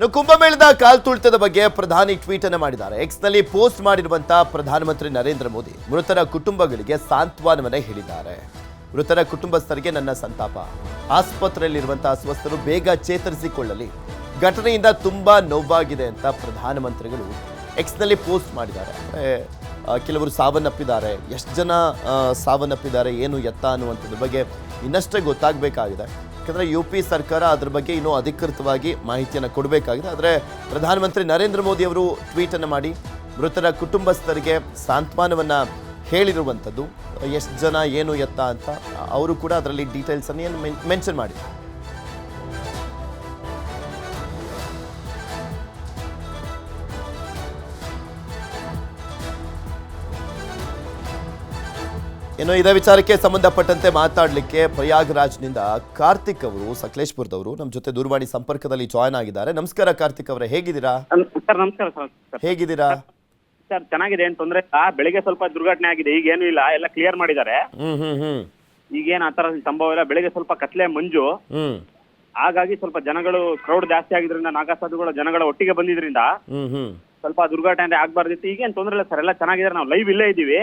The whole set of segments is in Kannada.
ಇನ್ನು ಕುಂಭಮೇಳದ ಕಾಲ್ತುಳಿತದ ಬಗ್ಗೆ ಪ್ರಧಾನಿ ಟ್ವೀಟ್ ಅನ್ನು ಮಾಡಿದ್ದಾರೆ. ಎಕ್ಸ್ ನಲ್ಲಿ ಪೋಸ್ಟ್ ಮಾಡಿರುವಂತಹ ಪ್ರಧಾನಮಂತ್ರಿ ನರೇಂದ್ರ ಮೋದಿ ಮೃತರ ಕುಟುಂಬಗಳಿಗೆ ಸಾಂತ್ವನವನ್ನ ಹೇಳಿದ್ದಾರೆ. ಮೃತರ ಕುಟುಂಬಸ್ಥರಿಗೆ ನನ್ನ ಸಂತಾಪ. ಆಸ್ಪತ್ರೆಯಲ್ಲಿರುವಂತಹ ಅಸ್ವಸ್ಥರು ಬೇಗ ಚೇತರಿಸಿಕೊಳ್ಳಲಿ. ಘಟನೆಯಿಂದ ತುಂಬಾ ನೋವಾಗಿದೆ ಅಂತ ಪ್ರಧಾನಮಂತ್ರಿಗಳು ಎಕ್ಸ್ ನಲ್ಲಿ ಪೋಸ್ಟ್ ಮಾಡಿದ್ದಾರೆ. ಕೆಲವರು ಸಾವನ್ನಪ್ಪಿದ್ದಾರೆ, ಎಷ್ಟು ಜನ ಸಾವನ್ನಪ್ಪಿದ್ದಾರೆ, ಏನು ಎತ್ತ ಅನ್ನುವಂಥದ್ರ ಬಗ್ಗೆ ಇನ್ನಷ್ಟೇ ಗೊತ್ತಾಗಬೇಕಾಗಿದೆ. ಯಾಕಂದರೆ UP ಸರ್ಕಾರ ಅದ್ರ ಬಗ್ಗೆ ಇನ್ನೂ ಅಧಿಕೃತವಾಗಿ ಮಾಹಿತಿಯನ್ನು ಕೊಡಬೇಕಾಗಿದೆ. ಆದರೆ ಪ್ರಧಾನಮಂತ್ರಿ ನರೇಂದ್ರ ಮೋದಿ ಅವರು ಟ್ವೀಟನ್ನು ಮಾಡಿ ಮೃತರ ಕುಟುಂಬಸ್ಥರಿಗೆ ಸಾಂತ್ವನವನ್ನು ಹೇಳಿರುವಂಥದ್ದು. ಎಷ್ಟು ಜನ ಏನು ಎತ್ತ ಅಂತ ಅವರು ಕೂಡ ಅದರಲ್ಲಿ ಡೀಟೇಲ್ಸನ್ನು ಏನು ಮೆನ್ಷನ್ ಮಾಡಿದ್ದಾರೆ. ಇನ್ನು ಇದೇ ವಿಚಾರಕ್ಕೆ ಸಂಬಂಧಪಟ್ಟಂತೆ ಮಾತಾಡಲಿಕ್ಕೆ ಪ್ರಯಾಗ್ರಾಜ್ನಿಂದ ಕಾರ್ತಿಕ್ ಅವರು, ಸಕಲೇಶ್ಪುರದವರು ನಮ್ಮ ಜೊತೆ ದೂರವಾಣಿ ಸಂಪರ್ಕದಲ್ಲಿ ಜಾಯ್ನ್ ಆಗಿದ್ದಾರೆ. ನಮಸ್ಕಾರ ಕಾರ್ತಿಕ್ ಅವರೇ, ಹೇಗಿದ್ದೀರಾ? ಸರ್ ನಮಸ್ಕಾರ ಸರ್. ಹೇಗಿದ್ದೀರಾ ಸರ್? ಚೆನ್ನಾಗಿದೆ, ಏನು ತೊಂದರೆ ಇಲ್ಲ. ಬೆಳಿಗ್ಗೆ ಸ್ವಲ್ಪ ದುರ್ಘಟನೆ ಆಗಿದೆ, ಈಗ ಏನೂ ಇಲ್ಲ, ಎಲ್ಲ ಕ್ಲಿಯರ್ ಮಾಡಿದ್ದಾರೆ. ಈಗೇನು ಆತರ ಸಂಭವ ಇಲ್ಲ. ಬೆಳಿಗ್ಗೆ ಸ್ವಲ್ಪ ಕತ್ಲೆ ಮಂಜು, ಹಾಗಾಗಿ ಸ್ವಲ್ಪ ಜನಗಳು ಕ್ರೌಡ್ ಜಾಸ್ತಿ ಆಗಿದ್ರಿಂದ, ನಾಗಸಾಧುಗಳು ಜನಗಳ ಒಟ್ಟಿಗೆ ಬಂದಿದ್ರಿಂದ ಸ್ವಲ್ಪ ದುರ್ಘಟನೆ ಆಗ್ಬಾರ್ದಿತ್ತು. ಈಗೇನು ತೊಂದರೆ ಇಲ್ಲ ಸರ್, ಎಲ್ಲ ಚೆನ್ನಾಗಿದೆ. ನಾವು ಲೈವ್ ಇಲ್ಲೇ ಇದೀವಿ,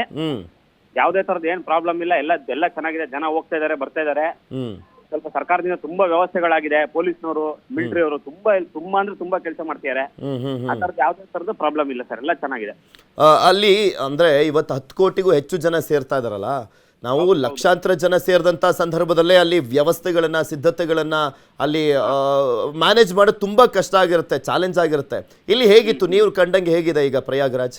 ಯಾವುದೇ ತರದ್ ಏನ್ ಪ್ರಾಬ್ಲಮ್ ಇಲ್ಲ. ಎಲ್ಲ ಚೆನ್ನಾಗಿದೆ, ಜನ ಹೋಗ್ತಾ ಇದಾರೆ, ಬರ್ತಾ ಇದಾರೆ. ಸ್ವಲ್ಪ ಸರ್ಕಾರದಿಂದ ತುಂಬಾ ವ್ಯವಸ್ಥೆಗಳಾಗಿದೆ. ಪೊಲೀಸ್ನವರು, ಮಿಲಿಟರಿ ಅವರು ತುಂಬಾ ಅಂದ್ರೆ ತುಂಬಾ ಕೆಲಸ ಮಾಡ್ತಿದ್ದಾರೆ. ಆ ತರದ್ ಯಾವುದೇ ತರದ್ದು ಪ್ರಾಬ್ಲಮ್ ಇಲ್ಲ ಸರ್, ಎಲ್ಲ ಚೆನ್ನಾಗಿದೆ. ಅಲ್ಲಿ ಅಂದ್ರೆ ಇವತ್ತು 10 ಕೋಟಿಗೂ ಹೆಚ್ಚು ಜನ ಸೇರ್ತಾ ಇದಾರಲ್ಲ, ನಾವು ಲಕ್ಷಾಂತರ ಜನ ಸೇರಿದಂತ ಸಂದರ್ಭದಲ್ಲೇ ಅಲ್ಲಿ ವ್ಯವಸ್ಥೆಗಳನ್ನ, ಸಿದ್ಧತೆಗಳನ್ನ ಅಲ್ಲಿ ಮ್ಯಾನೇಜ್ ಮಾಡೋದು ತುಂಬಾ ಕಷ್ಟ ಆಗಿರುತ್ತೆ, ಚಾಲೆಂಜ್ ಆಗಿರುತ್ತೆ. ಇಲ್ಲಿ ಹೇಗಿತ್ತು, ನೀವು ಕಂಡಂಗೆ ಹೇಗಿದೆ ಈಗ ಪ್ರಯಾಗ್ರಾಜ್?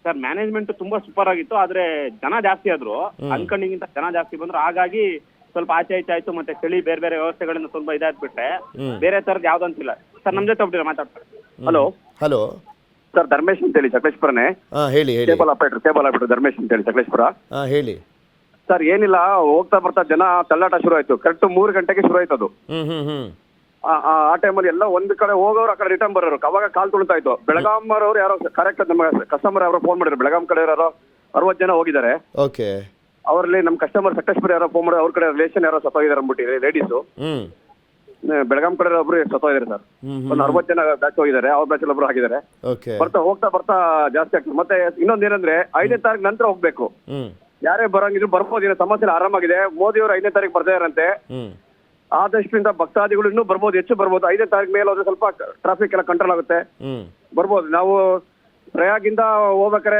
ಸರ್ ಮ್ಯಾನೇಜ್ಮೆಂಟ್ ತುಂಬಾ ಸೂಪರ್ ಆಗಿತ್ತು, ಆದ್ರೆ ಜನ ಜಾಸ್ತಿ ಆದ್ರು, ಅನ್ಕೊಂಡಿಗಿಂತ ಜನ ಜಾಸ್ತಿ ಬಂದ್ರು. ಹಾಗಾಗಿ ಸ್ವಲ್ಪ ಆಚೆ ಆಯ್ತು. ಮತ್ತೆ ಚಳಿ ಬೇರೆ ಬೇರೆ ವ್ಯವಸ್ಥೆಗಳಿಂದ ಸ್ವಲ್ಪ ಇದಾಗ್ಬಿಟ್ರೆ ಬೇರೆ ತರದ್ ಯಾವ್ದಂತಿಲ್ಲ ಸರ್. ನಮ್ ಜೊತೆ ಒಬ್ಬರು ಮಾತಾಡ್ತಾರೆ. ಹಲೋ ಸರ್, ಧರ್ಮೇಶ್ ಅಂತ ಹೇಳಿ ಸಕಲೇಶ್ಪುರನೇ. ಹೇಳಿ. ಕೇಬಲ್ ಆಪರೇಟರ್ ಧರ್ಮೇಶ್ ಅಂತ ಹೇಳಿ ಸಕಲೇಶ್ಪುರ. ಹೇಳಿ ಸರ್. ಏನಿಲ್ಲ, ಹೋಗ್ತಾ ಬರ್ತಾ ಜನ ತಳ್ಳಾಟ ಶುರು ಆಯ್ತು. ಕರೆಕ್ಟ್ 3 ಗಂಟೆಗೆ ಶುರು ಆಯ್ತು ಅದು. ಆ ಟೈಮಲ್ಲಿ ಎಲ್ಲ ಒಂದ್ ಕಡೆ ಹೋಗೋರು, ಆ ಕಡೆ ರಿಟರ್ನ್ ಬರೋರು. ಅವಾಗ ಕಾಲ್ ತುಳಿತಾ ಇತ್ತು. ಬೆಳಗಾಂರವ್ರು ಯಾರೋ ಕರೆಕ್ಟ್ ನಮ್ಮ ಕಸ್ಟಮರ್ ಯಾರೋ ಫೋನ್ ಮಾಡಿದ್ರು. ಬೆಳಗಾಂ ಕಡೆ ಯಾರೋ 60 ಜನ ಹೋಗಿದ್ದಾರೆ. ಓಕೆ. ಅವರಲ್ಲಿ ನಮ್ಮ ಕಸ್ಟಮರ್ ಸಕಲೇಶ್ಪುರ ಯಾರೋ ಫೋನ್ ಮಾಡಿ, ಅವ್ರ ಕಡೆ ರಿಲೇಷನ್ ಯಾರೋ ಸತ್ತೋಗಿದ್ದಾರೆ ಅಂದ್ಬಿಟ್ಟಿದ್ರೆ ಲೇಡೀಸು. ಬೆಳಗಾಂ ಕಡೆ ಒಬ್ರು ಸತ್ತೋಗಿದ್ದಾರೆ ಸರ್. ಒಂದು 60 ಜನ ಬ್ಯಾಚ್ ಹೋಗಿದ್ದಾರೆ. ಅವ್ರ ಬ್ಯಾಚ್ ಒಬ್ರು ಆಗಿದ್ದಾರೆ. ಹೋಗ್ತಾ ಬರ್ತಾ ಜಾಸ್ತಿ ಆಗ್ತದೆ. ಮತ್ತೆ ಇನ್ನೊಂದೇನಂದ್ರೆ 5ನೇ ತಾರೀಕು ನಂತರ ಹೋಗ್ಬೇಕು. ಯಾರೇ ಬರಂಗಿದ್ರು ಬರ್ಬೋದು, ಏನೋ ಸಮಸ್ಯೆ ಆರಾಮಾಗಿದೆ. ಮೋದಿ ಅವರು 5ನೇ ತಾರೀಕು ಬರ್ತಾ ಇದಾರಂತೆ. ಆದಷ್ಟಿಂದ ಭಕ್ತಾದಿಗಳು ಇನ್ನೂ ಬರ್ಬೋದು, ಹೆಚ್ಚು ಬರ್ಬೋದು. 5ನೇ ತಾರೀಕು ಮೇಲೆ ಹೋದ್ರೆ ಸ್ವಲ್ಪ ಟ್ರಾಫಿಕ್ ಎಲ್ಲ ಕಂಟ್ರೋಲ್ ಆಗುತ್ತೆ, ಬರ್ಬೋದು. ನಾವು ಪ್ರಯಾಗಿಂದ ಹೋಗ್ಬೇಕಾರೆ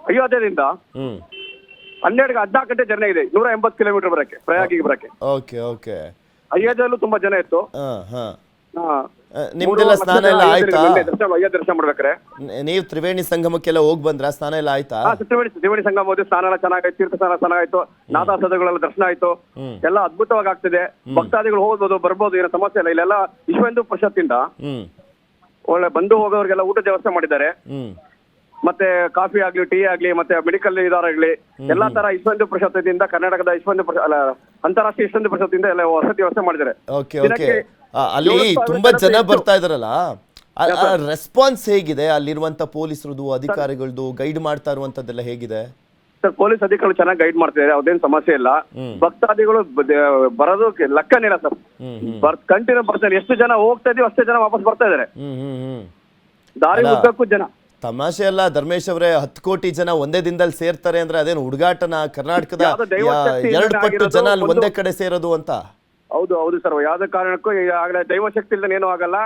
ಅಯೋಧ್ಯದಿಂದ 14 ಗಂಟೆ ಜರ್ನಿ ಇದೆ. 180 ಕಿಲೋಮೀಟರ್ ಬರಕ್ಕೆ, ಪ್ರಯಾಗಿಗೆ ಬರಕ್ಕೆ. ಅಯೋಧ್ಯೆಯಲ್ಲೂ ತುಂಬಾ ಜನ ಇತ್ತು. ನಿಮ್ದೆಲ್ಲ ಸ್ನಾನ ಎಲ್ಲ ಆಯ್ತಾ? ಅಯೋಧ್ಯೆ ದರ್ಶನ ಮಾಡ್ಬೇಕಾರೆ ನೀವು ತ್ರಿವೇಣಿ ಸಂಗಮಕ್ಕೆಲ್ಲ ಹೋಗಿ ಬಂದ್ರ? ಸ್ನಾನ ಎಲ್ಲ ಆಯ್ತಾ? ತ್ರಿವೇಣಿ ಸಂಗಮ ಹೋದ್ರೆ ಸ್ನಾನ ಎಲ್ಲ ಚೆನ್ನಾಗಾಯ್ತು, ತೀರ್ಥ ಸ್ನಾನ ಚೆನ್ನಾಗಾಯ್ತು, ನಾದಾಸದಗಳೆಲ್ಲ ದರ್ಶನ ಆಯ್ತು, ಎಲ್ಲ ಅದ್ಭುತವಾಗಿ ಆಗ್ತಿದೆ. ಭಕ್ತಾದಿಗಳು ಹೋಗ್ಬೋದು, ಬರ್ಬೋದು, ಏನೋ ಸಮಸ್ಯೆ ಇಲ್ಲ. ಇಲ್ಲೆಲ್ಲ ವಿಶ್ವ ಹಿಂದೂ ಪರಿಷತ್ತಿಂದ ಒಳ್ಳೆ ಬಂದು ಹೋಗೋರಿಗೆಲ್ಲ ಊಟದ ವ್ಯವಸ್ಥೆ ಮಾಡಿದ್ದಾರೆ. ಮತ್ತೆ ಕಾಫಿ ಆಗ್ಲಿ, ಟೀ ಆಗ್ಲಿ, ಮತ್ತೆ ಮೆಡಿಕಲ್ ಇದಾರಾಗ್ಲಿ, ಎಲ್ಲಾ ತರ ವಿಶ್ವ ಹಿಂದೂ ಪರಿಷತ್ತಿಂದ, ಕರ್ನಾಟಕದ ಅಂತಾರಾಷ್ಟ್ರೀಯ ವಿಶ್ವ ಹಿಂದೂ ಪರಿಷತ್ತಿಂದ ಎಲ್ಲ ವಸತಿ ವ್ಯವಸ್ಥೆ ಮಾಡಿದ್ದಾರೆ. ಅಲ್ಲಿ ತುಂಬಾ ಜನ ಬರ್ತಾ ಇದಾರಲ್ಲ, ರೆಸ್ಪಾನ್ಸ್ ಹೇಗಿದೆ? ಅಲ್ಲಿರುವಂತ ಪೊಲೀಸರದು, ಅಧಿಕಾರಿಗಳದು ಗೈಡ್ ಮಾಡ್ತಾ ಇರುವಂತದ್ದೆಲ್ಲ ಹೇಗಿದೆ ಸರ್? ಪೊಲೀಸ್ ಅಧಿಕಾರಿಗಳು ಚೆನ್ನಾಗಿ ಗೈಡ್ ಮಾಡ್ತಿದ್ದಾರೆ, ಅದೇನು ಸಮಸ್ಯೆ ಇಲ್ಲ. ಭಕ್ತಾದಿಗಳು ಬರೋದು ಲೆಕ್ಕನಿಲ್ಲ ಸರ್. ಕಂಟಿನ್ಯೂ ಬರ್ತಾರೆ. ಎಷ್ಟು ಜನ ಹೋಗ್ತಾ ಇದೀವಿ ಅಷ್ಟೇ ಜನ ವಾಪಸ್ ಬರ್ತಾ ಇದಾರೆ. ದಾರಿ ಉದ್ದಕ್ಕೂ ಜನ. ತಮಾಷೆ ಅಲ್ಲ ಧರ್ಮೇಶ್ ಅವರೇ, 10 ಕೋಟಿ ಜನ ಒಂದೇ ದಿನದಲ್ಲಿ ಸೇರ್ತಾರೆ ಅಂದ್ರೆ ಅದೇನು ಹುಡುಗಾಟನ? ಕರ್ನಾಟಕದ 2 ಪಟ್ಟು ಜನ ಅಲ್ಲಿ ಒಂದೇ ಕಡೆ ಸೇರೋದು ಅಂತ. ಹೌದು ಸರ್. ಯಾವ್ದೇ ಕಾರಣಕ್ಕೂ ಈಗಾಗಲೇ ದೈವಶಕ್ತಿ ಇಲ್ಲದೆ ಏನೂ ಆಗಲ್ಲ.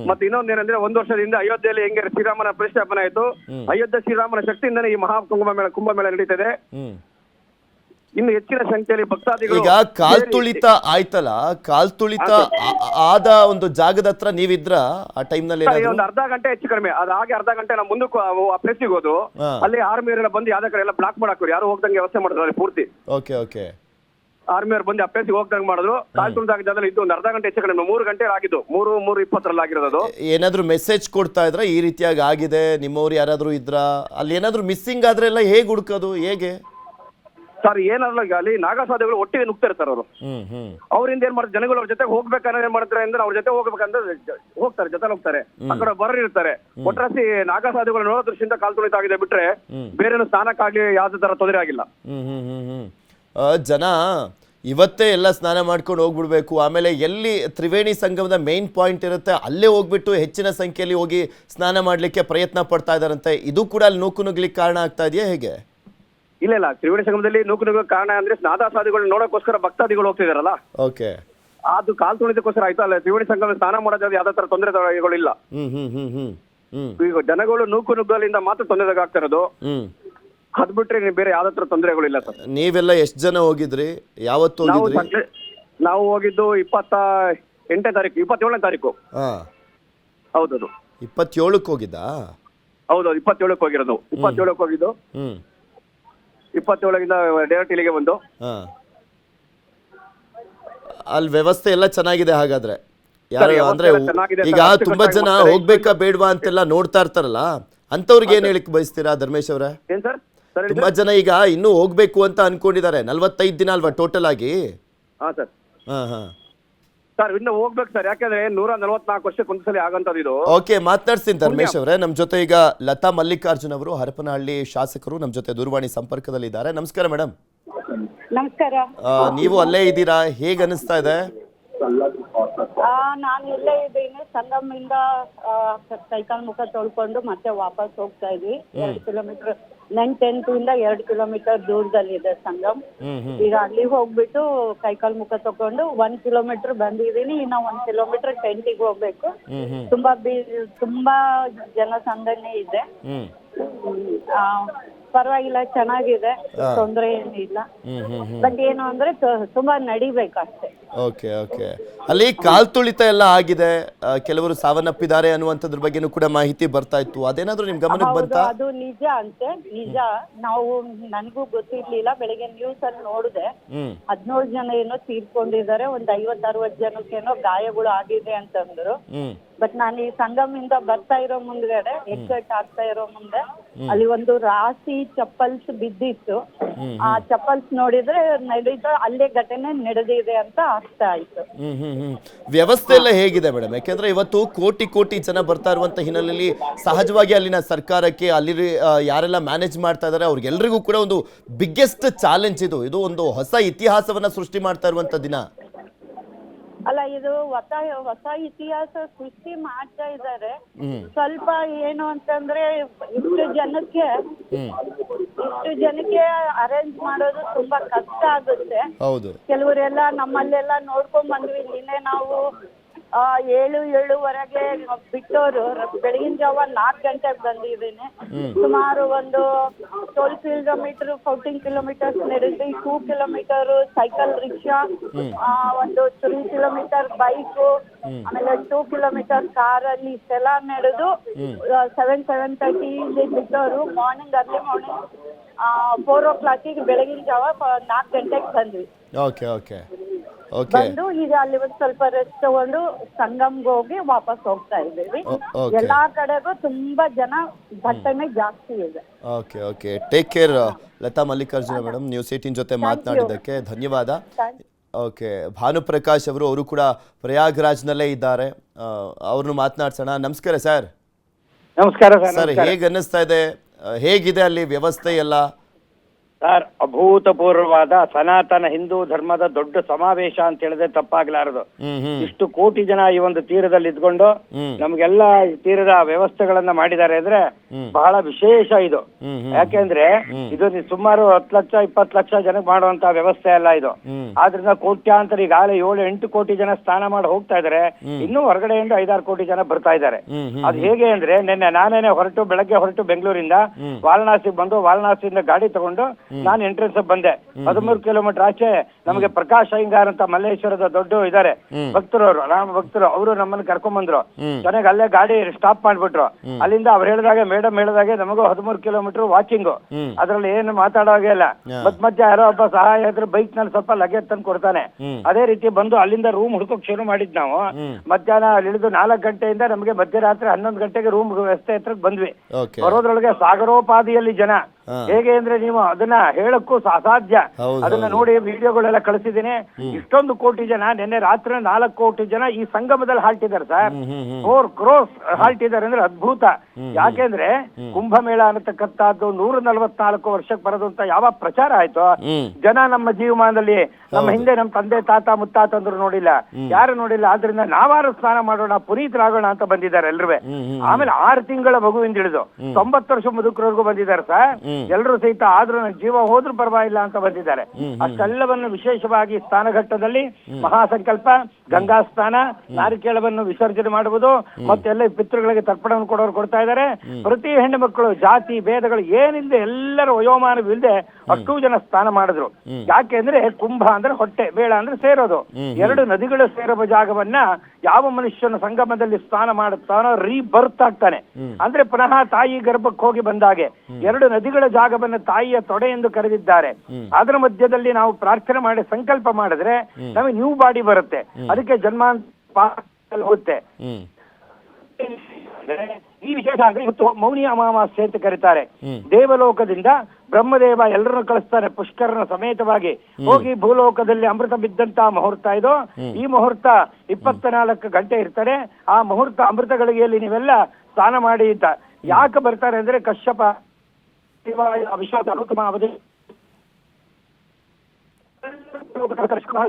ಮತ್ತೆ ಇನ್ನೊಂದೇನಂದ್ರೆ, 1 ವರ್ಷದಿಂದ ಅಯೋಧ್ಯೆಯಲ್ಲಿ ಹೆಂಗೆ ಶ್ರೀರಾಮನ ಪ್ರತಿಷ್ಠಾಪನೆ ಆಯ್ತು, ಅಯೋಧ್ಯೆ ಶ್ರೀರಾಮನ ಶಕ್ತಿಯಿಂದನೇ ಈ ಮಹಾ ಕುಂಭಮೇಳ ನಡೀತದೆ. ಇನ್ನು ಹೆಚ್ಚಿನ ಸಂಖ್ಯೆಯಲ್ಲಿ ಭಕ್ತಾದಿಗಳು. ಈಗ ಕಾಲ್ತುಳಿತ ಆಯ್ತಲ್ಲ, ಕಾಲ್ತುಳಿತ ಆದ ಒಂದು ಜಾಗದ ಹತ್ರ ನೀವಿದ್ರ ಆ ಟೈಮ್ ನಲ್ಲಿ? ಒಂದು ಅರ್ಧ ಗಂಟೆ ಹೆಚ್ಚು ಕಡಿಮೆ ಅದಾಗಿ, ಅರ್ಧ ಗಂಟೆ ನಾವು ಮುಂದಕ್ಕೆ ಆ ಪ್ಲೇಸಿಗೆ ಹೋದು. ಅಲ್ಲಿ ಆರ್ಮಿಯವರೆಲ್ಲ ಬಂದು ಯಾವ್ದೇ ಕಡೆ ಎಲ್ಲ ಬ್ಲಾಕ್ ಮಾಡಾಕೋರು, ಯಾರು ಹೋಗ್ದಂಗೆ ವ್ಯವಸ್ಥೆ ಮಾಡಿದ್ರು ಪೂರ್ತಿ. ಓಕೆ. ಆರ್ಮಿಯವ್ರು ಬಂದು ಆ ಪ್ಲೇಸಿಗೆ ಹೋಗ್ದಂಗೆ ಮಾಡಿದ್ರು. ಕಾಲ್ತುಳಿತ ಜಾಗದಲ್ಲಿ ಇದ್ದು ಒಂದು ಅರ್ಧ ಗಂಟೆ ಹೆಚ್ಚು ಕಡಿಮೆ 3 ಗಂಟೆ ಆಗಿದ್ದು. 3:20 ಆಗಿರೋದು. ಏನಾದ್ರು ಮೆಸೇಜ್ ಕೊಡ್ತಾ ಇದ್ರ ಈ ರೀತಿಯಾಗಿ ಆಗಿದೆ, ನಿಮ್ಮವ್ರು ಯಾರಾದ್ರೂ ಇದ್ರ ಅಲ್ಲಿ? ಏನಾದ್ರು ಮಿಸ್ಸಿಂಗ್ ಆದ್ರೆ ಎಲ್ಲ ಹೇಗೆ ಹುಡುಕೋದು, ಹೇಗೆ ಸರ್? ಏನಾದ್ರು ಅಲ್ಲಿ ನಾಗಸಾಧುಗಳು ಒಟ್ಟಿಗೆ ನುಗ್ತಾರೆ ಸರ್. ಅವರಿಂದ ಏನ್ ಮಾಡ್ತಾರೆ, ಜನಗಳು ಅವ್ರ ಜೊತೆ ಹೋಗ್ಬೇಕಂದ್ರೆ ಏನ್ ಮಾಡ್ತಾರೆ ಅಂದ್ರೆ, ಅವ್ರ ಜೊತೆ ಹೋಗ್ಬೇಕಂದ್ರೆ ಹೋಗ್ತಾರೆ, ಜೊತೆ ಹೋಗ್ತಾರೆ. ಆ ಕಡೆ ಬರೋರಿರ್ತಾರೆ. ಒಟ್ರಾಸಿ ನಾಗಸಾಧುಗಳು ನೋಡೋ ದೃಷ್ಟಿಯಿಂದ ಕಾಲ್ತುಳಿತ ಆಗಿದೆ ಬಿಟ್ರೆ ಬೇರೆ ಸ್ನಾನಕ್ಕಾಗ್ಲಿ ಯಾವ್ದೇ ತರ ತೊಂದರೆ ಆಗಿಲ್ಲ. ಜನ ಇವತ್ತೇ ಎಲ್ಲ ಸ್ನಾನ ಮಾಡ್ಕೊಂಡು ಹೋಗ್ಬಿಡ್ಬೇಕು, ಆಮೇಲೆ ಎಲ್ಲಿ ತ್ರಿವೇಣಿ ಸಂಗಮದ ಮೇನ್ ಪಾಯಿಂಟ್ ಇರುತ್ತೆ ಅಲ್ಲೇ ಹೋಗ್ಬಿಟ್ಟು ಹೆಚ್ಚಿನ ಸಂಖ್ಯೆಯಲ್ಲಿ ಹೋಗಿ ಸ್ನಾನ ಮಾಡಲಿಕ್ಕೆ ಪ್ರಯತ್ನ ಪಡ್ತಾ ಇದ್ದಾರಂತೆ. ಇದು ಕೂಡ ಅಲ್ಲಿ ನೂಕು ನುಗ್ಲಿಕ್ಕೆ ಕಾರಣ ಆಗ್ತಾ ಇದೆಯಾ ಹೇಗೆ? ಇಲ್ಲ ತ್ರಿವೇಣಿ ಸಂಗಮದಲ್ಲಿ ನೂಕು ನುಗ್ಗೋ ಕಾರಣ ಅಂದ್ರೆ ಸ್ನಾದ ಸಾಧುಗಳು ನೋಡೋಕ್ಕೋಸ್ಕರ ಭಕ್ತಾದಿಗಳು ಹೋಗ್ತಿದಾರಲ್ಲ, ಓಕೆ. ಅದು ಕಾಲ್ ತುಳಿದಕ್ಕೋಸ್ಕರ ಆಯ್ತಾ ಅಲ್ಲ. ತ್ರಿವೇಣಿ ಸಂಗಮ ಸ್ನಾನ ಮಾಡೋದ್ರಲ್ಲಿ ಯಾವ್ದೇ ತರ ತೊಂದರೆಗಳಿಲ್ಲ. ಈಗ ಜನಗಳು ನೂಕು ನುಗ್ಗಲಿಂದ ಮಾತ್ರ ತೊಂದರೆಗಾಗ್ತಾ ಇರೋದು. ಅದ್ ಬಿಟ್ರೆ ಬೇರೆ ಯಾವ್ದೇ ತರ ತೊಂದರೆಗಳಿಲ್ಲ ಸರ್. ನೀವೆಲ್ಲ ಎಷ್ಟು ಜನ ಹೋಗಿದ್ರಿ, ಯಾವತ್ತು ಹೋಗಿದ್ರಿ? ನಾವು ಹೋಗಿದ್ದು 28ನೇ ತಾರೀಕು, 27ನೇ ತಾರೀಕು. ಹೌದೌದು, 27ಕ್ಕೆ ಹೋಗಿದ್ದಾ? ಹೌದೌದು, 27ಕ್ಕೆ ಹೋಗಿರೋದು. 27ಕ್ಕೆ ಹೋಗಿದ್ದು. 27ರಿಂದ ಡೈರೆಕ್ಟ್ ಇಲ್ಲಿಗೆ ಬಂದು. ಅಲ್ಲಿ ವ್ಯವಸ್ಥೆ ಎಲ್ಲ ಚೆನ್ನಾಗಿದೆ ಹಾಗಾದ್ರೆ? ಯಾರು ಅಂದ್ರೆ ಈಗ ತುಂಬಾ ಜನ ಹೋಗ್ಬೇಕಾ ಬೇಡವಾ ಅಂತೆಲ್ಲ ನೋಡ್ತಾ ಇರ್ತಾರಲ್ಲ, ಅಂತವ್ರಿಗೆ ಏನ್ ಹೇಳಿಕ್ ಬಯಸ್ತೀರಾ ಧರ್ಮೇಶ್ ಅವರೇ? ಏನ್ ಸರ್? ತುಂಬಾ ಜನ ಈಗ ಇನ್ನೂ ಹೋಗ್ಬೇಕು ಅಂತ ಅನ್ಕೊಂಡಿದ್ದಾರೆ. 45 ದಿನ ಅಲ್ವಾ ಟೋಟಲ್ ಆಗಿ? ಹಾ ಸರ್. ಸರ್ ಇನ್ನು ಹೋಗ್ಬೇಕು ಸರ್, ಯಾಕಂದ್ರೆ 144 ವರ್ಷಕ್ಕೆ ಒಂದ್ಸಲಿ ಆಗಂತದ್ದು ಇದು. ಓಕೆ, ಮಾತನಾಡ್ತೀನಿ ಧರ್ಮೇಶ್ ಅವರೇ. ನಮ್ ಜೊತೆ ಈಗ ಲತಾ ಮಲ್ಲಿಕಾರ್ಜುನ್ ಅವರು, ಹರಪನಹಳ್ಳಿ ಶಾಸಕರು, ನಮ್ ಜೊತೆ ದೂರವಾಣಿ ಸಂಪರ್ಕದಲ್ಲಿ ಇದ್ದಾರೆ. ನಮಸ್ಕಾರ ಮೇಡಮ್. ನಮಸ್ಕಾರ. ನೀವು ಅಲ್ಲೇ ಇದ್ದೀರಾ, ಹೇಗ್ ಅನಿಸ್ತಾ ಇದೆ? ನಾನು ಇಲ್ಲೇ ಇದ್ದೀನಿ. ಸಂಗಮಿಂದ ಕೈಕಾಲ್ ಮುಖ ತೊಳ್ಕೊಂಡು ಮತ್ತೆ ವಾಪಸ್ ಹೋಗ್ತಾ ಇದ್ವಿ. 2 ಕಿಲೋಮೀಟರ್, 10 ಇಂದ 2 ಕಿಲೋಮೀಟರ್ ದೂರದಲ್ಲಿದೆ ಸಂಗಮ್. ಈಗ ಅಲ್ಲಿ ಹೋಗ್ಬಿಟ್ಟು ಕೈಕಾಲ್ ಮುಖ ತಕೊಂಡು 1 ಕಿಲೋಮೀಟರ್ ಬಂದಿದ್ದೀನಿ. ಇನ್ನ 1 ಕಿಲೋಮೀಟರ್ ಟೆಂಟಿಗೆ ಹೋಗ್ಬೇಕು. ತುಂಬಾ ಜನಸಂದಣಿ ಇದೆ. ಪರವಾಗಿಲ್ಲ, ಚೆನ್ನಾಗಿದೆ, ತೊಂದರೆ ಏನಿಲ್ಲ. ಬಟ್ ಏನು ಅಂದ್ರೆ ತುಂಬಾ ನಡಿಬೇಕಷ್ಟೇ. Okay okay. ಅಲ್ಲಿ ಕಾಲ್ ತುಳಿತ ಎಲ್ಲ ಆಗಿದೆ, ಕೆಲವರು ಸಾವನ್ನಪ್ಪಿದ್ದಾರೆ ಅನ್ನುವಂಥದ್ರ ಬಗ್ಗೆನೂ ಕೂಡ ಮಾಹಿತಿ ಬರ್ತಾ ಇತ್ತು. ಅದೇನಾದ್ರೂ ನಿಮ್ ಗಮನಕ್ಕೆ ಬಂತಾ? ಅದು ನಿಜ ಅಂತೆ, ನಿಜ. ನಾವು ನನಗೂ ಗೊತ್ತಿರ್ಲಿಲ್ಲ. ಬೆಳಿಗ್ಗೆ ನ್ಯೂಸ್ ಅಲ್ಲಿ ನೋಡಿದೆ, 17 ಜನ ಏನೋ ತೀರ್ಕೊಂಡಿದ್ದಾರೆ, ಒಂದ್ 50-60 ಜನಕ್ಕೇನೋ ಗಾಯಗಳು ಆಗಿದೆ ಅಂತಂದ್ರು. ಬಟ್ ನಾನು ಈ ಸಂಗಮಿಂದ ಬರ್ತಾ ಇರೋ ಮುಂದ್ಗಡೆ, ಎಕ್ಸೈಟ್ ಆಗ್ತಾ ಇರೋ ಮುಂದೆ ಅಲ್ಲಿ ಒಂದು ರಾಶಿ ಚಪ್ಪಲ್ಸ್ ಬಿದ್ದಿತ್ತು. ಆ ಚಪ್ಪಲ್ಸ್ ನೋಡಿದ್ರೆ ಅಲ್ಲೇ ಘಟನೆ ನಡೆದಿದೆ ಅಂತ ಅರ್ಥ ಆಯ್ತು. ವ್ಯವಸ್ಥೆ ಎಲ್ಲ ಹೇಗಿದೆ ಮೇಡಮ್? ಯಾಕೆಂದ್ರೆ ಇವತ್ತು ಕೋಟಿ ಜನ ಬರ್ತಾ ಇರುವಂತ ಹಿನ್ನೆಲೆಯಲ್ಲಿ ಸಹಜವಾಗಿ ಅಲ್ಲಿನ ಸರ್ಕಾರಕ್ಕೆ, ಅಲ್ಲಿ ಯಾರೆಲ್ಲ ಮ್ಯಾನೇಜ್ ಮಾಡ್ತಾ ಇದಾರೆ ಅವ್ರಿಗೆಲ್ರಿಗೂ ಕೂಡ ಒಂದು ಬಿಗ್ಗೆಸ್ಟ್ ಚಾಲೆಂಜ್ ಇದು. ಇದು ಒಂದು ಹೊಸ ಇತಿಹಾಸವನ್ನ ಸೃಷ್ಟಿ ಮಾಡ್ತಾ ಇರುವಂತ ದಿನ ಅಲ್ಲ, ಇದು ಹೊಸ ಇತಿಹಾಸ ಸೃಷ್ಟಿ ಮಾಡ್ತಾ ಇದ್ದಾರೆ. ಸ್ವಲ್ಪ ಏನು ಅಂತಂದ್ರೆ ಇಷ್ಟು ಜನಕ್ಕೆ ಅರೇಂಜ್ ಮಾಡೋದು ತುಂಬಾ ಕಷ್ಟ ಆಗುತ್ತೆ. ಕೆಲವರೆಲ್ಲ ನಮ್ಮಲ್ಲೆಲ್ಲ ನೋಡ್ಕೊಂಡ್ ಬಂದ್ವಿ. ನಿನ್ನೆ ನಾವು 7-7:30 ಬಿಟ್ಟೋರು ಬೆಳಗಿನ ಜಾವ 4 ಗಂಟೆಗೆ ಬಂದಿದ್ದೀನಿ. ಸುಮಾರು ಒಂದು 12 ಕಿಲೋಮೀಟರ್ 14 ಕಿಲೋಮೀಟರ್ಸ್ ನಡೆದು 2 ಕಿಲೋಮೀಟರ್ ಸೈಕಲ್ ರಿಕ್ಷಾ, ಒಂದು 3 ಕಿಲೋಮೀಟರ್ ಬೈಕು, ಆಮೇಲೆ 2 ಕಿಲೋಮೀಟರ್ ಕಾರಲ್ಲಿ ಇಷ್ಟೆಲ್ಲ ನಡೆದು 7-7:30 ಇಲ್ಲಿ ಬಿಟ್ಟೋರು. ಮಾರ್ನಿಂಗ್ ಅರ್ಲಿ ಮಾರ್ನಿಂಗ್ 4 o'clock ಬೆಳಗಿನ ಜಾವ 4 ಗಂಟೆಗೆ ಬಂದ್ವಿ. ಬಂದು ಈಗ ಅಲ್ಲಿ ಒಂದು ಸ್ವಲ್ಪ ರೆಸ್ಟ್ ತಗೊಂಡು ಸಂಗಮ್ಗೆ ಹೋಗಿ ವಾಪಸ್ ಹೋಗ್ತಾ ಇದ್ದೀವಿ. ಎಲ್ಲಾ ಕಡೆಗೂ ತುಂಬಾ ಜನ ದಟ್ಟಣೆ ಜಾಸ್ತಿ ಇದೆ. Okay. Take care Lata Mallikarjuna madam. News 18 ಜೊತೆ ಮಾತನಾಡಿದ್ದಕ್ಕೆ ಧನ್ಯವಾದ. ಓಕೆ, ಭಾನುಪ್ರಕಾಶ್ ಅವರು ಕೂಡ ಪ್ರಯಾಗ್ರಾಜ್ನಲ್ಲೇ ಇದ್ದಾರೆ, ಅವ್ರನ್ನು ಮಾತನಾಡ್ಸೋಣ. ನಮಸ್ಕಾರ ಸರ್. ನಮಸ್ಕಾರ ಸರ್. ಹೇಗೆ ಅನ್ನಿಸ್ತಾ ಇದೆ, ಹೇಗಿದೆ ಅಲ್ಲಿ ವ್ಯವಸ್ಥೆ ಎಲ್ಲ? ಸರ್, ಅಭೂತಪೂರ್ವವಾದ ಸನಾತನ ಹಿಂದೂ ಧರ್ಮದ ದೊಡ್ಡ ಸಮಾವೇಶ ಅಂತ ಹೇಳಿದ್ರೆ ತಪ್ಪಾಗ್ಲಾರದು. ಇಷ್ಟು ಕೋಟಿ ಜನ ಈ ಒಂದು ತೀರದಲ್ಲಿ ಇದ್ಕೊಂಡು ನಮ್ಗೆಲ್ಲ ತೀರದ ವ್ಯವಸ್ಥೆಗಳನ್ನ ಮಾಡಿದ್ದಾರೆ ಅಂದ್ರೆ ಬಹಳ ವಿಶೇಷ ಇದು. ಯಾಕೆಂದ್ರೆ ಇದು ಸುಮಾರು 10 ಲಕ್ಷ 20 ಲಕ್ಷ ಜನಕ್ಕೆ ಮಾಡುವಂತ ವ್ಯವಸ್ಥೆ ಅಲ್ಲ ಇದು. ಆದ್ರಿಂದ ಕೋಟ್ಯಾಂತರ, ಈಗಾಗಲೇ 7-8 ಕೋಟಿ ಜನ ಸ್ನಾನ ಮಾಡಿ ಹೋಗ್ತಾ ಇದಾರೆ. ಇನ್ನೂ ಹೊರಗಡೆಯಿಂದ 5-6 ಕೋಟಿ ಜನ ಬರ್ತಾ ಇದ್ದಾರೆ. ಅದು ಹೇಗೆ ಅಂದ್ರೆ, ನಾನೇನೆ ಬೆಳಗ್ಗೆ ಹೊರಟು ಬೆಂಗಳೂರಿಂದ ವಾರಣಾಸಿಗೆ ಬಂದು, ವಾರಣಾಸಿಯಿಂದ ಗಾಡಿ ತಗೊಂಡು ನಾನು ಎಂಟ್ರೆನ್ಸ್ ಬಂದೆ. 13 ಕಿಲೋಮೀಟರ್ ಆಚೆ ನಮಗೆ ಪ್ರಕಾಶ್ ಅಯ್ಯಂಗಾರ್ ಅಂತ ಮಲ್ಲೇಶ್ವರದ ದೊಡ್ಡ ಇದಾರೆ ಭಕ್ತರು, ರಾಮ ಭಕ್ತರು. ಅವರು ನಮ್ಮನ್ನು ಕರ್ಕೊಂಡ್ ಬಂದ್ರು. ಚೆನ್ನಾಗಿ ಅಲ್ಲೇ ಗಾಡಿ ಸ್ಟಾಪ್ ಮಾಡ್ಬಿಟ್ರು. ಅಲ್ಲಿಂದ ಅವ್ರು ಮೇಡಮ್ ಹೇಳಿದಾಗೆ ನಮಗೂ 13 ಕಿಲೋಮೀಟರ್ ವಾಕಿಂಗು. ಅದ್ರಲ್ಲಿ ಏನು ಮಾತಾಡೋಗೆ ಇಲ್ಲ. ಮಧ್ಯ ಯಾರೋ ಒಬ್ಬ ಸಹಾಯ ಇದ್ರೆ ಬೈಕ್ ನಲ್ಲಿ ಸ್ವಲ್ಪ ಲಗೇಜ್ ತಂದು ಕೊಡ್ತಾನೆ. ಅದೇ ರೀತಿ ಬಂದು ಅಲ್ಲಿಂದ ರೂಮ್ ಹುಡ್ಕೋಕ್ ಶುರು ಮಾಡಿದ್ ನಾವು. ಮಧ್ಯಾಹ್ನ ಇಳಿದು 4 ಗಂಟೆಯಿಂದ ನಮಗೆ ಮಧ್ಯರಾತ್ರಿ 11 ಗಂಟೆಗೆ ರೂಮ್ ವ್ಯವಸ್ಥೆ ಹತ್ರಕ್ಕೆ ಬಂದ್ವಿ. ಬರೋದ್ರೊಳಗೆ ಸಾಗರೋಪಾದಿಯಲ್ಲಿ ಜನ ಹೇಗೆ ಅಂದ್ರೆ ನೀವು ಅದನ್ನ ಹೇಳಕ್ಕೂ ಅಸಾಧ್ಯ. ಅದನ್ನ ನೋಡಿ ವಿಡಿಯೋಗಳೆಲ್ಲ ಕಳಿಸಿದ್ದೀನಿ. ಇಷ್ಟೊಂದು ಕೋಟಿ ಜನ ನಿನ್ನೆ ರಾತ್ರಿ 4 ಕೋಟಿ ಜನ ಈ ಸಂಗಮದಲ್ಲಿ ಹಾಲ್ಟಿದ್ದಾರೆ ಸರ್. 4 crores ಹಾಲ್ಟಿದ್ದಾರೆ ಅಂದ್ರೆ ಅದ್ಭುತ. ಯಾಕೆಂದ್ರೆ ಕುಂಭಮೇಳ ಅನ್ನತಕ್ಕಂಥದ್ದು 144 ವರ್ಷಕ್ಕೆ ಬರೋದು ಅಂತ ಯಾವಾಗ ಪ್ರಚಾರ ಆಯ್ತು, ಜನ ನಮ್ಮ ಜೀವಮಾನದಲ್ಲಿ ನಮ್ಮ ಹಿಂದೆ ನಮ್ಮ ತಂದೆ ತಾತ ಮುತ್ತಾತಂದ್ರು ನೋಡಿಲ್ಲ, ಯಾರು ನೋಡಿಲ್ಲ. ಆದ್ರಿಂದ ನಾವಾರು ಸ್ನಾನ ಮಾಡೋಣ, ಪುನೀತರಾಗೋಣ ಅಂತ ಬಂದಿದ್ದಾರೆ ಎಲ್ರೂ. ಆಮೇಲೆ 6 ತಿಂಗಳ ಮಗುವಿಂದ ಹಿಡಿದು 90 ವರ್ಷ ಮುದುಕರವರೆಗೂ ಬಂದಿದ್ದಾರೆ ಸರ್. ಎಲ್ಲರೂ ಸಹಿತ ಆದ್ರೂ ಜೀವ ಹೋದ್ರೂ ಪರವಾಗಿಲ್ಲ ಅಂತ ಬಂದಿದ್ದಾರೆ. ಅಷ್ಟೆಲ್ಲವನ್ನು ವಿಶೇಷವಾಗಿ ಸ್ನಾನಘಟ್ಟದಲ್ಲಿ ಮಹಾಸಂಕಲ್ಪ, ಗಂಗಾ ಸ್ನಾನ, ನಾರಿಕೇಳವನ್ನು ವಿಸರ್ಜನೆ ಮಾಡುವುದು, ಮತ್ತೆಲ್ಲ ಪಿತೃಗಳಿಗೆ ತರ್ಪಣವನ್ನು ಕೊಡೋರು ಕೊಡ್ತಾ ಇದ್ದಾರೆ. ಪ್ರತಿ ಹೆಣ್ಣು ಮಕ್ಕಳು ಜಾತಿ ಭೇದಗಳು ಏನಿಲ್ಲದೆ ಎಲ್ಲರ ವಯೋಮಾನವಿಲ್ಲದೆ ಅಷ್ಟೂ ಜನ ಸ್ನಾನ ಮಾಡಿದ್ರು. ಯಾಕೆಂದ್ರೆ ಕುಂಭ ಅಂದ್ರೆ ಹೊಟ್ಟೆ, ಮೇಳ ಅಂದ್ರೆ ಸೇರೋದು. 2 ನದಿಗಳು ಸೇರುವ ಜಾಗವನ್ನ ಯಾವ ಮನುಷ್ಯನ ಸಂಗಮದಲ್ಲಿ ಸ್ನಾನ ಮಾಡುತ್ತಾನೋ ರೀಬರ್ತ್ ಆಗ್ತಾನೆ. ಅಂದ್ರೆ ಪುನಃ ತಾಯಿ ಗರ್ಭಕ್ಕೆ ಹೋಗಿ ಬಂದಾಗೆ 2 ನದಿಗಳ ಜಾಗವನ್ನು ತಾಯಿಯ ತೊಡೆ ಎಂದು ಕರೆದಿದ್ದಾರೆ. ಅದರ ಮಧ್ಯದಲ್ಲಿ ನಾವು ಪ್ರಾರ್ಥನೆ ಮಾಡಿ ಸಂಕಲ್ಪ ಮಾಡಿದ್ರೆ ನಮಗೆ ನ್ಯೂ ಬಾಡಿ ಬರುತ್ತೆ. ಅದಕ್ಕೆ ಜನ್ಮಾಂತರ ಹೋಗುತ್ತೆ. ಈ ವಿಶೇಷ ಅಂದ್ರೆ ಇವತ್ತು ಮೌನಿ ಅಮಾವಾಸ್ಯೆ ಅಂತ ಕರೀತಾರೆ. ದೇವಲೋಕದಿಂದ ಬ್ರಹ್ಮದೇವ ಎಲ್ಲರನ್ನು ಕಳಿಸ್ತಾರೆ ಪುಷ್ಕರನ ಸಮೇತವಾಗಿ. ಹೋಗಿ ಭೂಲೋಕದಲ್ಲಿ ಅಮೃತ ಬಿದ್ದಂತ ಮುಹೂರ್ತ ಇದು. ಈ ಮುಹೂರ್ತ 24 ಗಂಟೆ ಇರ್ತಾರೆ. ಆ ಮುಹೂರ್ತ ಅಮೃತ ಗಳಿಗೆಯಲ್ಲಿ ನೀವೆಲ್ಲ ಸ್ನಾನ ಮಾಡಿ ಅಂತ ಯಾಕೆ ಬರ್ತಾರೆ ಅಂದ್ರೆ ಕಶ್ಯಪ ವಿಶ್ವಾಸ ಅನುತಮ ಅವಧಿ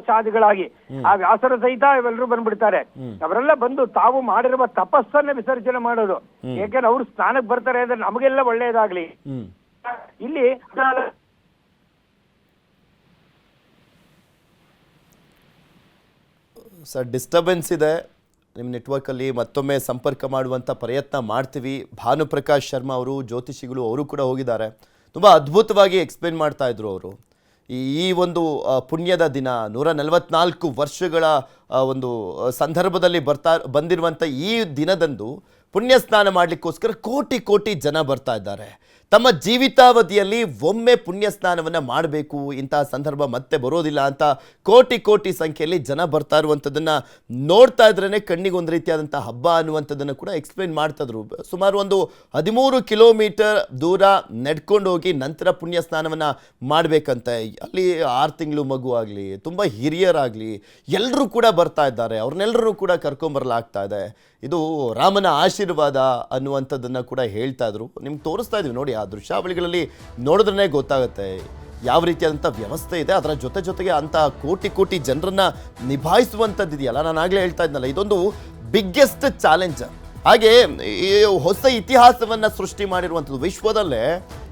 ಶಾದಿಗಳಾಗಿ ಆ ವ್ಯಾಸರ ಸಹಿತ ಇವೆಲ್ಲರೂ ಬಂದ್ಬಿಡ್ತಾರೆ. ಅವರೆಲ್ಲ ಬಂದು ತಾವು ಮಾಡಿರುವ ತಪಸ್ಸನ್ನ ವಿಸರ್ಜನೆ ಮಾಡೋದು. ಯಾಕೆಂದ್ರೆ ಅವ್ರು ಸ್ನಾನಕ್ಕೆ ಬರ್ತಾರೆ ಅಂದ್ರೆ ನಮಗೆಲ್ಲ ಒಳ್ಳೇದಾಗ್ಲಿ. ಇಲ್ಲಿ ಸರ್ ಡಿಸ್ಟರ್ಬೆನ್ಸ್ ಇದೆ ನಿಮ್ಮ ನೆಟ್ವರ್ಕಲ್ಲಿ, ಮತ್ತೊಮ್ಮೆ ಸಂಪರ್ಕ ಮಾಡುವಂಥ ಪ್ರಯತ್ನ ಮಾಡ್ತೀವಿ. ಭಾನುಪ್ರಕಾಶ್ ಶರ್ಮಾ ಅವರು ಜ್ಯೋತಿಷಿಗಳು, ಅವರು ಕೂಡ ಹೋಗಿದ್ದಾರೆ. ತುಂಬ ಅದ್ಭುತವಾಗಿ ಎಕ್ಸ್ಪ್ಲೇನ್ ಮಾಡ್ತಾ ಇದ್ರು ಅವರು. ಈ ಒಂದು ಪುಣ್ಯದ ದಿನ 144 ವರ್ಷಗಳ ಒಂದು ಸಂದರ್ಭದಲ್ಲಿ ಬಂದಿರುವಂಥ ಈ ದಿನದಂದು ಪುಣ್ಯ ಸ್ನಾನ ಮಾಡಲಿಕ್ಕೋಸ್ಕರ ಕೋಟಿ ಕೋಟಿ ಜನ ಬರ್ತಾ ಇದ್ದಾರೆ. ತಮ್ಮ ಜೀವಿತಾವಧಿಯಲ್ಲಿ ಒಮ್ಮೆ ಪುಣ್ಯ ಸ್ನಾನವನ್ನು ಮಾಡಬೇಕು, ಇಂತಹ ಸಂದರ್ಭ ಮತ್ತೆ ಬರೋದಿಲ್ಲ ಅಂತ ಕೋಟಿ ಕೋಟಿ ಸಂಖ್ಯೆಯಲ್ಲಿ ಜನ ಬರ್ತಾ ಇರುವಂಥದ್ದನ್ನು ನೋಡ್ತಾ ಇದ್ರೇ ಕಣ್ಣಿಗೆ ಒಂದು ರೀತಿಯಾದಂಥ ಹಬ್ಬ ಅನ್ನುವಂಥದ್ದನ್ನು ಕೂಡ ಎಕ್ಸ್ಪ್ಲೇನ್ ಮಾಡ್ತಾಯಿದ್ರು. ಸುಮಾರು ಒಂದು 13 ಕಿಲೋಮೀಟರ್ ದೂರ ನಡ್ಕೊಂಡು ಹೋಗಿ ನಂತರ ಪುಣ್ಯ ಸ್ನಾನವನ್ನು ಮಾಡಬೇಕಂತೆ. ಅಲ್ಲಿ 6 ತಿಂಗಳು ಮಗು ಆಗಲಿ, ತುಂಬ ಹಿರಿಯರಾಗಲಿ ಎಲ್ಲರೂ ಕೂಡ ಬರ್ತಾ ಇದ್ದಾರೆ. ಅವ್ರನ್ನೆಲ್ಲರೂ ಕೂಡ ಕರ್ಕೊಂಬರಲಾಗ್ತಾ ಇದೆ. ಇದು ರಾಮನ ಆಶೀರ್ವಾದ ಅನ್ನುವಂಥದ್ದನ್ನು ಕೂಡ ಹೇಳ್ತಾ ಇದ್ರು. ನಿಮ್ಗೆ ತೋರಿಸ್ತಾ ಇದ್ವಿ ನೋಡಿ, ಆ ದೃಶ್ಯಾವಳಿಗಳಲ್ಲಿ ನೋಡಿದ್ರೇ ಗೊತ್ತಾಗುತ್ತೆ ಯಾವ ರೀತಿಯಾದಂಥ ವ್ಯವಸ್ಥೆ ಇದೆ. ಅದರ ಜೊತೆಗೆ ಅಂಥ ಕೋಟಿ ಕೋಟಿ ಜನರನ್ನು ನಿಭಾಯಿಸುವಂಥದ್ದು ಇದೆಯಲ್ಲ, ನಾನು ಆಗಲೇ ಹೇಳ್ತಾ ಇದ್ನಲ್ಲ, ಇದೊಂದು ಬಿಗ್ಗೆಸ್ಟ್ ಚಾಲೆಂಜ್. ಹಾಗೆ ಈ ಹೊಸ ಇತಿಹಾಸವನ್ನು ಸೃಷ್ಟಿ ಮಾಡಿರುವಂಥದ್ದು. ವಿಶ್ವದಲ್ಲೇ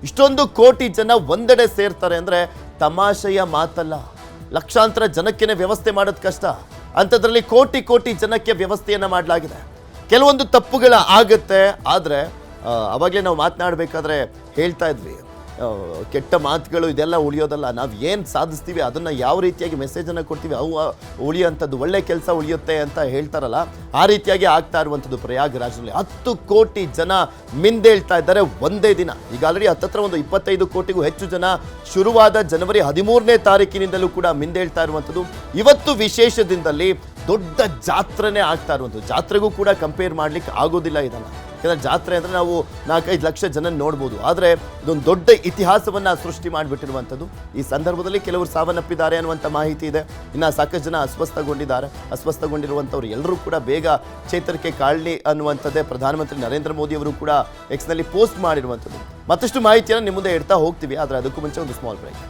ಇಷ್ಟೊಂದು ಕೋಟಿ ಜನ ಒಂದೆಡೆ ಸೇರ್ತಾರೆ ಅಂದರೆ ತಮಾಷೆಯ ಮಾತಲ್ಲ. ಲಕ್ಷಾಂತರ ಜನಕ್ಕೇನೆ ವ್ಯವಸ್ಥೆ ಮಾಡೋದು ಕಷ್ಟ, ಅಂಥದ್ರಲ್ಲಿ ಕೋಟಿ ಕೋಟಿ ಜನಕ್ಕೆ ವ್ಯವಸ್ಥೆಯನ್ನು ಮಾಡಲಾಗಿದೆ. ಕೆಲವೊಂದು ತಪ್ಪುಗಳ ಆಗುತ್ತೆ, ಆದರೆ ಅವಾಗಲೇ ನಾವು ಮಾತನಾಡಬೇಕಾದ್ರೆ ಹೇಳ್ತಾ ಇದ್ವಿ, ಕೆಟ್ಟ ಮಾತುಗಳು ಇದೆಲ್ಲ ಉಳಿಯೋದಲ್ಲ. ನಾವು ಏನು ಸಾಧಿಸ್ತೀವಿ ಅದನ್ನು ಯಾವ ರೀತಿಯಾಗಿ ಮೆಸೇಜನ್ನು ಕೊಡ್ತೀವಿ ಅವು ಉಳಿಯೋಂಥದ್ದು, ಒಳ್ಳೆ ಕೆಲಸ ಉಳಿಯುತ್ತೆ ಅಂತ ಹೇಳ್ತಾರಲ್ಲ, ಆ ರೀತಿಯಾಗಿ ಆಗ್ತಾ ಇರುವಂಥದ್ದು ಪ್ರಯಾಗ್ರಾಜ್ನಲ್ಲಿ 10 ಕೋಟಿ ಜನ ಮಿಂದೇಳ್ತಾ ಇದ್ದಾರೆ ಒಂದೇ ದಿನ. ಈಗ ಆಲ್ರೆಡಿ ಹತ್ತತ್ರ ಒಂದು 25 ಕೋಟಿಗೂ ಹೆಚ್ಚು ಜನ ಶುರುವಾದ ಜನವರಿ 13ನೇ ತಾರೀಕಿನಿಂದಲೂ ಕೂಡ ಮಿಂದೇಳ್ತಾ ಇರುವಂಥದ್ದು. ಇವತ್ತು ವಿಶೇಷ ದಿನದಲ್ಲಿ ದೊಡ್ಡ ಜಾತ್ರೆನೇ ಆಗ್ತಾ ಇರುವಂಥದ್ದು. ಜಾತ್ರೆಗೂ ಕೂಡ ಕಂಪೇರ್ ಮಾಡಲಿಕ್ಕೆ ಆಗೋದಿಲ್ಲ ಇದನ್ನು. ಯಾಕಂದರೆ ಜಾತ್ರೆ ಅಂದರೆ ನಾವು 4-5 ಲಕ್ಷ ಜನ ನೋಡ್ಬೋದು, ಆದರೆ ಇದೊಂದು ದೊಡ್ಡ ಇತಿಹಾಸವನ್ನು ಸೃಷ್ಟಿ ಮಾಡಿಬಿಟ್ಟಿರುವಂಥದ್ದು. ಈ ಸಂದರ್ಭದಲ್ಲಿ ಕೆಲವರು ಸಾವನ್ನಪ್ಪಿದ್ದಾರೆ ಅನ್ನುವಂಥ ಮಾಹಿತಿ ಇದೆ. ಇನ್ನು ಸಾಕಷ್ಟು ಜನ ಅಸ್ವಸ್ಥಗೊಂಡಿರುವಂಥವ್ರು ಎಲ್ಲರೂ ಕೂಡ ಬೇಗ ಚೇತರಿಕೆ ಕಾಣಲಿ ಅನ್ನುವಂಥದ್ದೇ ಪ್ರಧಾನಮಂತ್ರಿ ನರೇಂದ್ರ ಮೋದಿ ಅವರು ಕೂಡ ಎಕ್ಸ್ನಲ್ಲಿ ಪೋಸ್ಟ್ ಮಾಡಿರುವಂಥದ್ದು. ಮತ್ತಷ್ಟು ಮಾಹಿತಿಯನ್ನು ನಿಮ್ಮ ಮುಂದೆ ಇಡ್ತಾ ಹೋಗ್ತೀವಿ, ಆದರೆ ಅದಕ್ಕೂ ಮುಂಚೆ ಒಂದು ಸ್ಮಾಲ್ ಬ್ರೇಕ್.